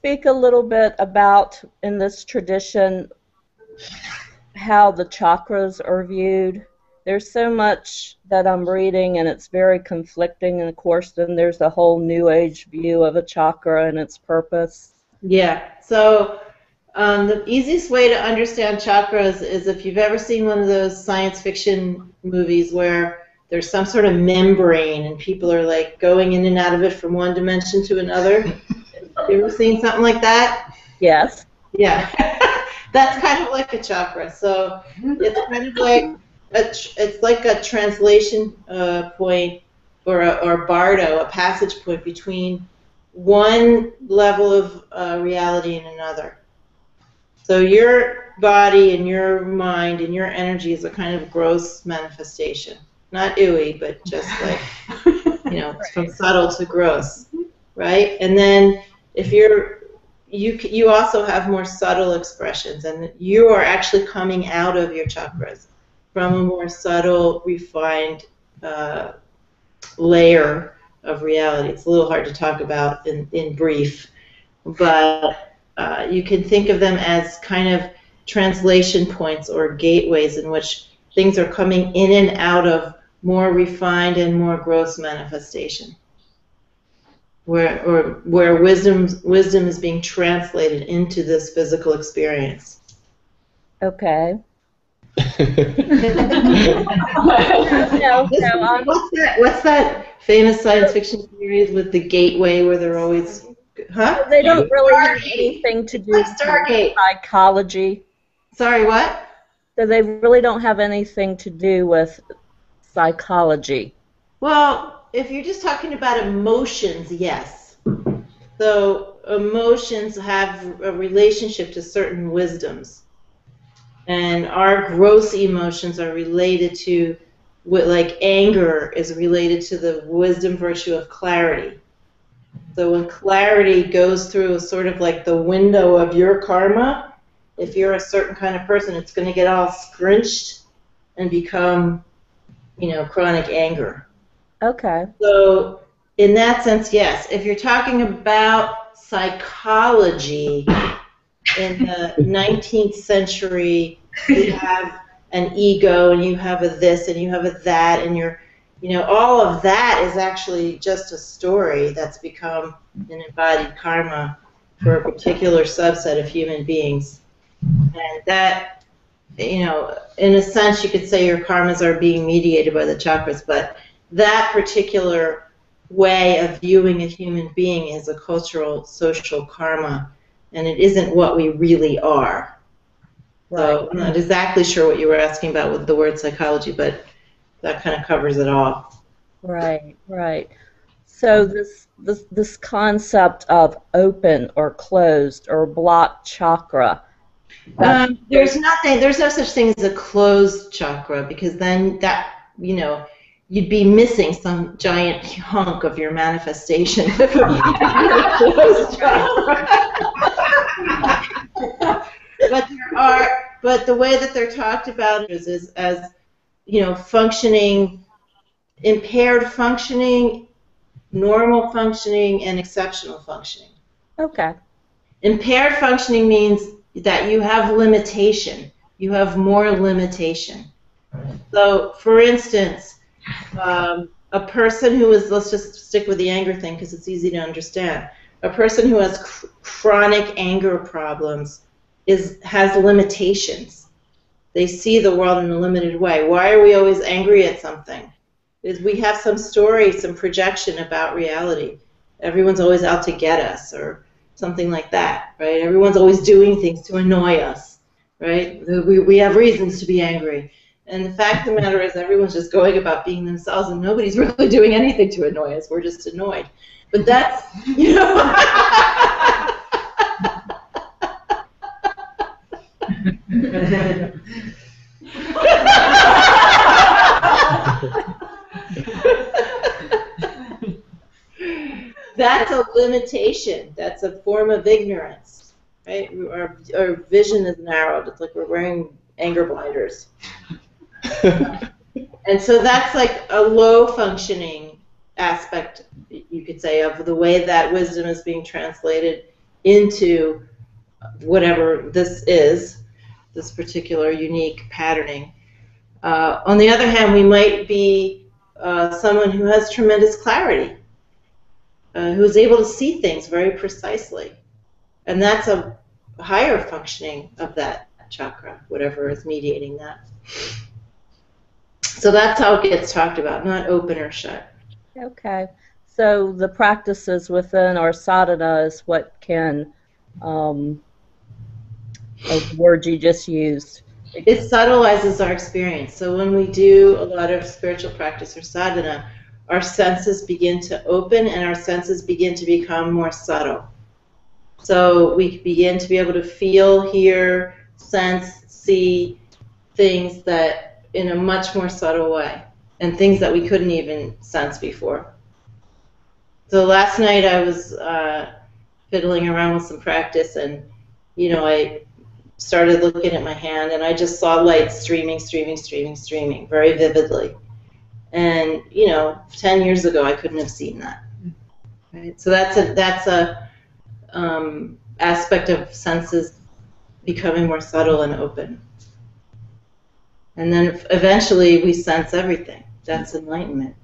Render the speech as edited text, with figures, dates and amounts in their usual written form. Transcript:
speak a little bit about, in this tradition, how the chakras are viewed? There's so much that I'm reading, and it's very conflicting, and of course then there's the whole New Age view of a chakra and its purpose. Yeah, so the easiest way to understand chakras is if you've ever seen one of those science fiction movies where there's some sort of membrane and people are like going in and out of it from one dimension to another. You ever seen something like that? Yes. Yeah. That's kind of like a chakra. So it's kind of like it's like a translation point or bardo, a passage point between one level of reality and another. So your body and your mind and your energy is a kind of gross manifestation. Not ooey, but just like, it's from subtle to gross, right? And then if you also have more subtle expressions, and you are actually coming out of your chakras from a more subtle, refined layer of reality. It's a little hard to talk about in brief, but you can think of them as kind of translation points or gateways in which things are coming in and out of more refined and more gross manifestation, where wisdom is being translated into this physical experience. Okay. What's that famous science fiction series with the gateway where they're always, They don't really have anything to do with psychology. Sorry, what? So they really don't have anything to do with psychology. Well, if you're just talking about emotions, yes. So emotions have a relationship to certain wisdoms. And our gross emotions are related to, like anger is related to the wisdom virtue of clarity. So when clarity goes through sort of like the window of your karma, if you're a certain kind of person, it's going to get all scrunched and become, chronic anger. Okay. So in that sense, yes. If you're talking about psychology, in the 19th century, you have an ego, and you have a this, and you have a that, and all of that is actually just a story that's become an embodied karma for a particular subset of human beings. And that, in a sense, you could say your karmas are being mediated by the chakras, but that particular way of viewing a human being is a cultural, social karma, and it isn't what we really are. Right. So I'm not exactly sure what you were asking about with the word psychology, but that kind of covers it all. Right, right. So this concept of open or closed or blocked chakra. There's no such thing as a closed chakra, because then that, you'd be missing some giant hunk of your manifestation. But the way that they're talked about is as functioning, impaired functioning, normal functioning, and exceptional functioning. Okay. Impaired functioning means that you have limitation. You have more limitation. So, for instance, a person who is, let's just stick with the anger thing because it's easy to understand. A person who has chronic anger problems has limitations. They see the world in a limited way. Why are we always angry at something? Because we have some story, some projection about reality. Everyone's always out to get us, or something like that, right? Everyone's always doing things to annoy us, right? We have reasons to be angry. And the fact of the matter is everyone's just going about being themselves, and nobody's really doing anything to annoy us. We're just annoyed. But that's, that's a limitation. That's a form of ignorance, right? Our vision is narrowed. It's like we're wearing anger blinders. And so that's like a low functioning aspect, you could say, of the way that wisdom is being translated into whatever this is, this particular unique patterning. On the other hand, we might be someone who has tremendous clarity, who is able to see things very precisely. And that's a higher functioning of that chakra, whatever is mediating that. So that's how it gets talked about, not open or shut. Okay. So the practices within our sadhana is what can, a word you just used. It subtleizes our experience. So when we do a lot of spiritual practice or sadhana, our senses begin to open and our senses begin to become more subtle. So we begin to be able to feel, hear, sense, see things that in a much more subtle way, and things that we couldn't even sense before. So last night I was fiddling around with some practice, and I started looking at my hand, and I just saw light streaming very vividly. And 10 years ago I couldn't have seen that. Right? So that's a aspect of senses becoming more subtle and open. And then eventually we sense everything. That's enlightenment.